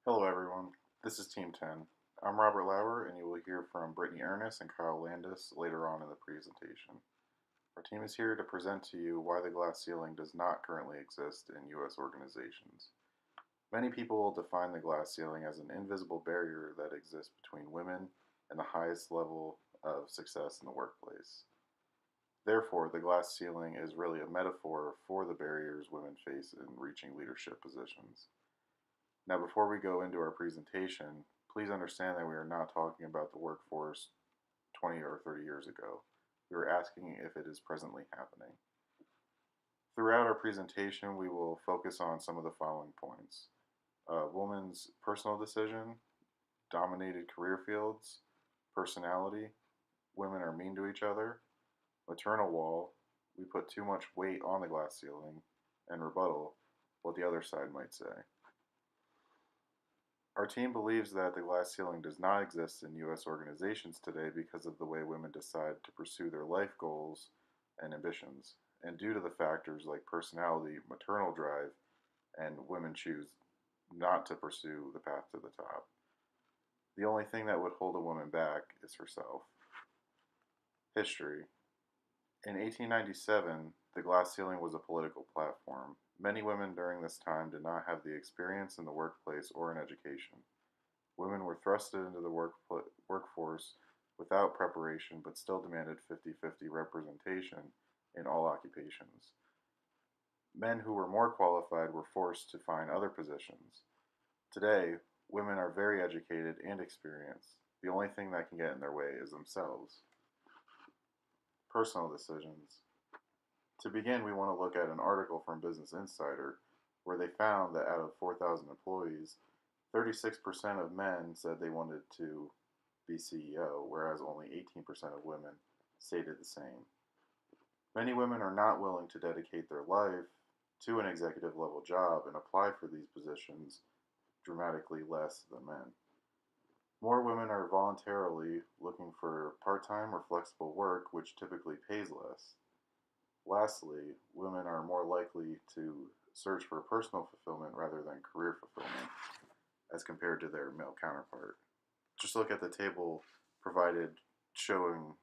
Hello, everyone. This is Team 10. I'm Robert Lauer, and you will hear from Brittany Ernest and Kyle Landis later on in the presentation. Our team is here to present to you why the glass ceiling does not currently exist in U.S. organizations. Many people will define the glass ceiling as an invisible barrier that exists between women and the highest level of success in the workplace. Therefore, the glass ceiling is really a metaphor for the barriers women face in reaching leadership positions. Now, before we go into our presentation, please understand that we are not talking about the workforce 20 or 30 years ago. We are asking if it is presently happening. Throughout our presentation, we will focus on some of the following points. Woman's personal decision, dominated career fields, personality, women are mean to each other, maternal wall, we put too much weight on the glass ceiling, and rebuttal, what the other side might say. Our team believes that the glass ceiling does not exist in U.S. organizations today because of the way women decide to pursue their life goals and ambitions, and due to the factors like personality, maternal drive, and women choose not to pursue the path to the top. The only thing that would hold a woman back is herself. History. In 1897, the glass ceiling was a political platform. Many women during this time did not have the experience in the workplace or in education. Women were thrusted into the workforce without preparation but still demanded 50-50 representation in all occupations. Men who were more qualified were forced to find other positions. Today, women are very educated and experienced. The only thing that can get in their way is themselves. Personal decisions. To begin, we want to look at an article from Business Insider where they found that out of 4,000 employees, 36% of men said they wanted to be CEO, whereas only 18% of women stated the same. Many women are not willing to dedicate their life to an executive level job and apply for these positions dramatically less than men. More women are voluntarily looking for part-time or flexible work, which typically pays less. Lastly, women are more likely to search for personal fulfillment rather than career fulfillment as compared to their male counterpart. Just look at the table provided showing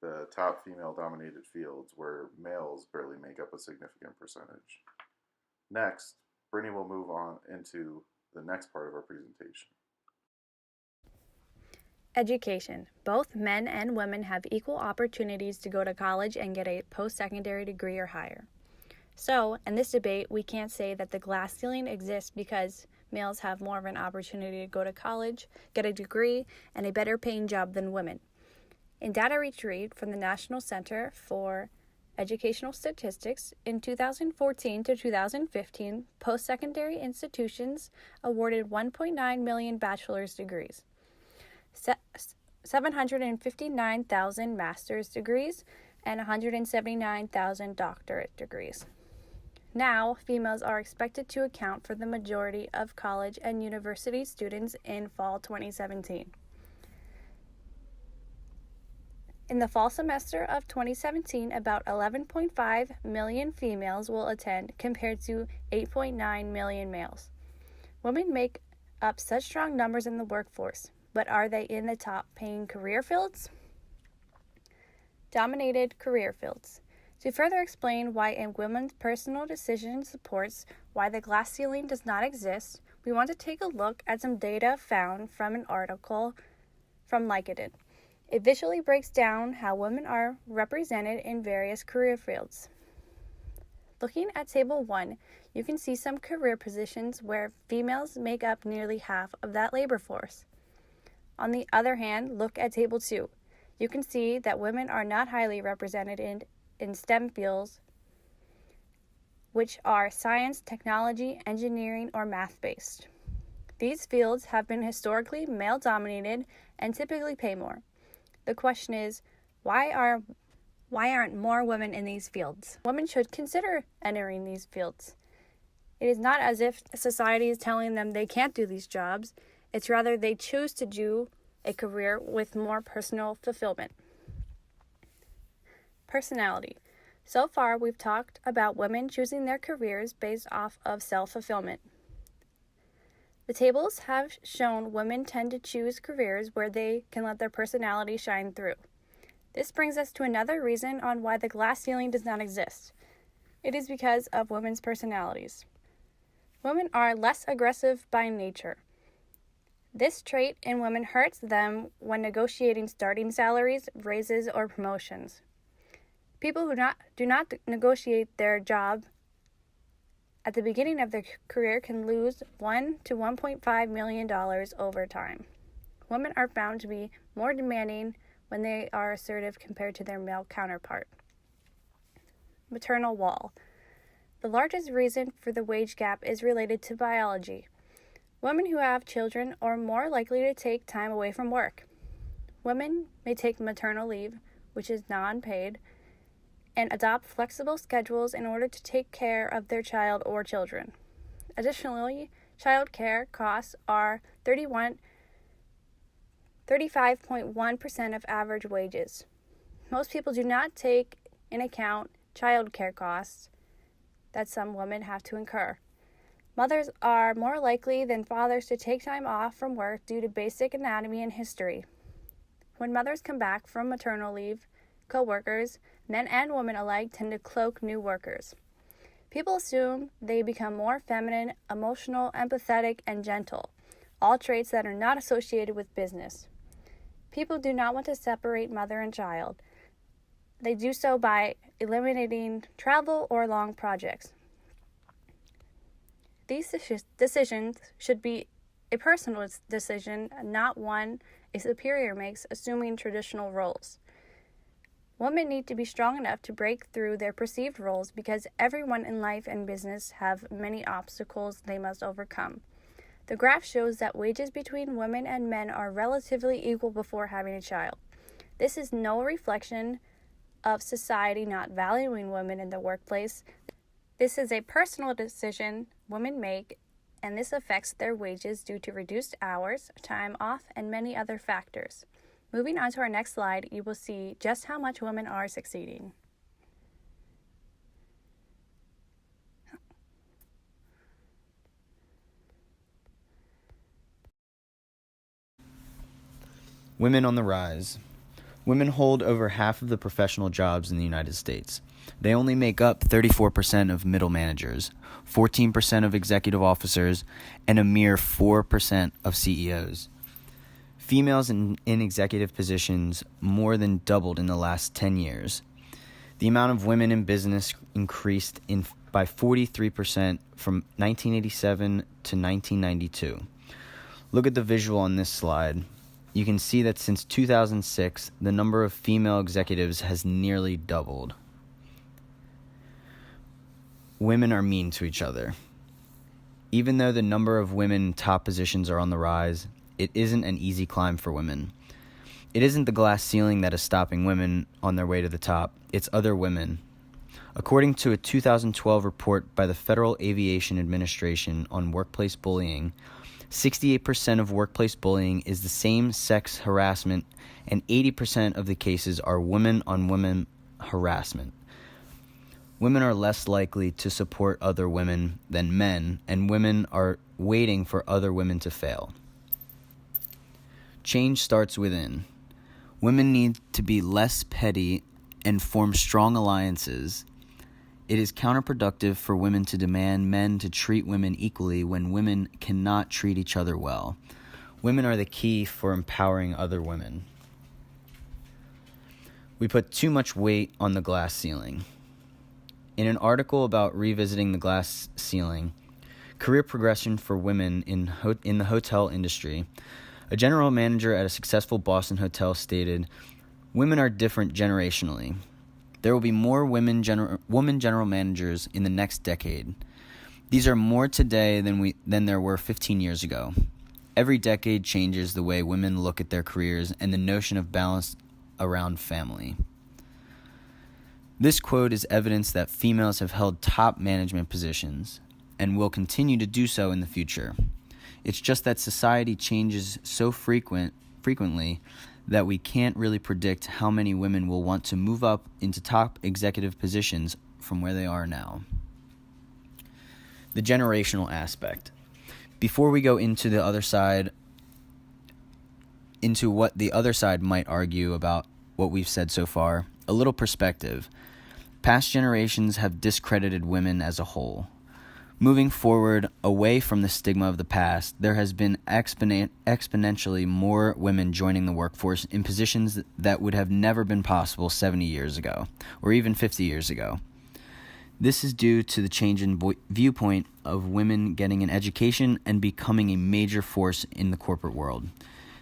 the top female-dominated fields where males barely make up a significant percentage. Next, Brittany will move on into the next part of our presentation. Education. Both men and women have equal opportunities to go to college and get a post-secondary degree or higher. So, in this debate, we can't say that the glass ceiling exists because males have more of an opportunity to go to college, get a degree, and a better paying job than women. In data retrieved from the National Center for Educational Statistics, in 2014 to 2015, post-secondary institutions awarded 1.9 million bachelor's degrees, 759,000 master's degrees, and 179,000 doctorate degrees. Now, females are expected to account for the majority of college and university students in fall 2017. In the fall semester of 2017, about 11.5 million females will attend compared to 8.9 million males. Women make up such strong numbers in the workforce, but are they in the top paying career fields? Dominated career fields. To further explain why a woman's personal decision supports why the glass ceiling does not exist, we want to take a look at some data found from an article from Likadin. It visually breaks down how women are represented in various career fields. Looking at Table 1, you can see some career positions where females make up nearly half of that labor force. On the other hand, look at Table 2. You can see that women are not highly represented in STEM fields, which are science, technology, engineering, or math-based. These fields have been historically male-dominated and typically pay more. The question is, why aren't more women in these fields? Women should consider entering these fields. It is not as if society is telling them they can't do these jobs. It's rather they choose to do a career with more personal fulfillment. Personality. So far, we've talked about women choosing their careers based off of self-fulfillment. The tables have shown women tend to choose careers where they can let their personality shine through. This brings us to another reason on why the glass ceiling does not exist. It is because of women's personalities. Women are less aggressive by nature. This trait in women hurts them when negotiating starting salaries, raises, or promotions. People who do not negotiate their job at the beginning of their career can lose $1 to $1.5 million over time. Women are found to be more demanding when they are assertive compared to their male counterpart. Maternal wall. The largest reason for the wage gap is related to biology. Women who have children are more likely to take time away from work. Women may take maternal leave, which is non-paid, and adopt flexible schedules in order to take care of their child or children. Additionally, child care costs are 35.1% of average wages. Most people do not take in account child care costs that some women have to incur. Mothers are more likely than fathers to take time off from work due to basic anatomy and history. When mothers come back from maternal leave, co-workers, men and women alike, tend to cloak new workers. People assume they become more feminine, emotional, empathetic, and gentle, all traits that are not associated with business. People do not want to separate mother and child. They do so by eliminating travel or long projects. These decisions should be a personal decision, not one a superior makes assuming traditional roles. Women need to be strong enough to break through their perceived roles because everyone in life and business have many obstacles they must overcome. The graph shows that wages between women and men are relatively equal before having a child. This is no reflection of society not valuing women in the workplace. This is a personal decision women make, and this affects their wages due to reduced hours, time off, and many other factors. Moving on to our next slide, you will see just how much women are succeeding. Women on the rise. Women hold over half of the professional jobs in the United States. They only make up 34% of middle managers, 14% of executive officers, and a mere 4% of CEOs. Females in executive positions more than doubled in the last 10 years. The amount of women in business increased by 43% from 1987 to 1992. Look at the visual on this slide. You can see that since 2006, the number of female executives has nearly doubled. Women are mean to each other. Even though the number of women in top positions are on the rise, it isn't an easy climb for women. It isn't the glass ceiling that is stopping women on their way to the top, it's other women. According to a 2012 report by the Federal Aviation Administration on workplace bullying, 68% of workplace bullying is the same-sex harassment, and 80% of the cases are women-on-women harassment. Women are less likely to support other women than men, and women are waiting for other women to fail. Change starts within. Women need to be less petty and form strong alliances. It is counterproductive for women to demand men to treat women equally when women cannot treat each other well. Women are the key for empowering other women. We put too much weight on the glass ceiling. In an article about revisiting the glass ceiling, career progression for women in the hotel industry, a general manager at a successful Boston hotel stated, "Women are different generationally. There will be more women general managers in the next decade. These are more today than there were 15 years ago. Every decade changes the way women look at their careers and the notion of balance around family." This quote is evidence that females have held top management positions and will continue to do so in the future. It's just that society changes so frequently that we can't really predict how many women will want to move up into top executive positions from where they are now. The generational aspect. Before we go into what the other side might argue about what we've said so far, a little perspective. Past generations have discredited women as a whole. Moving forward, away from the stigma of the past, there has been exponentially more women joining the workforce in positions that would have never been possible 70 years ago, or even 50 years ago. This is due to the change in viewpoint of women getting an education and becoming a major force in the corporate world.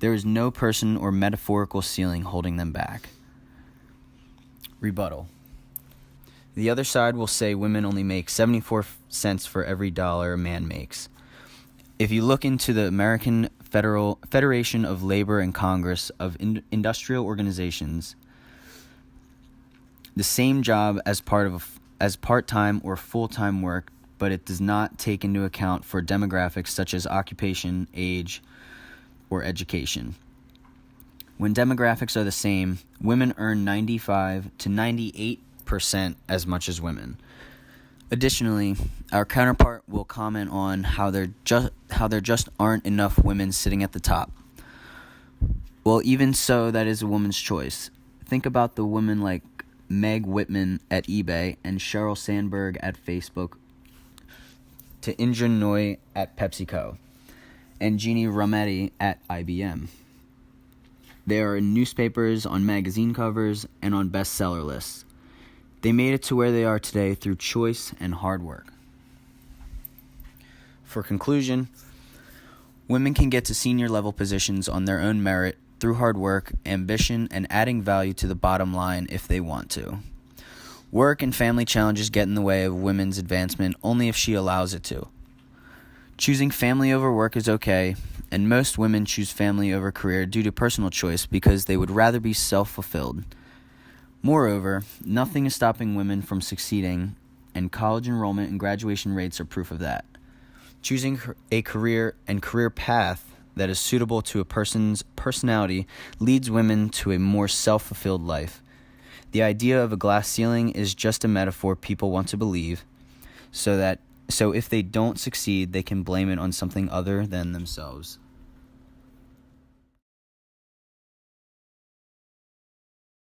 There is no person or metaphorical ceiling holding them back. Rebuttal. The other side will say women only make 74 cents for every dollar a man makes. If you look into the American Federation of Labor and Congress of Industrial Organizations, the same job as part-time or full-time work, but it does not take into account for demographics such as occupation, age, or education. When demographics are the same, women earn 95 to 98% as much as women. Additionally, our counterpart will comment on how there just aren't enough women sitting at the top. Well, even so, that is a woman's choice. Think about the women like Meg Whitman at eBay and Sheryl Sandberg at Facebook, to Indra Nooyi at PepsiCo, and Jeannie Rometty at IBM. They are in newspapers, on magazine covers, and on bestseller lists. They made it to where they are today through choice and hard work. For conclusion, women can get to senior level positions on their own merit through hard work, ambition, and adding value to the bottom line if they want to. Work and family challenges get in the way of women's advancement only if she allows it to. Choosing family over work is okay, and most women choose family over career due to personal choice because they would rather be self-fulfilled. Moreover, nothing is stopping women from succeeding, and college enrollment and graduation rates are proof of that. Choosing a career and career path that is suitable to a person's personality leads women to a more self-fulfilled life. The idea of a glass ceiling is just a metaphor people want to believe, so if they don't succeed, they can blame it on something other than themselves.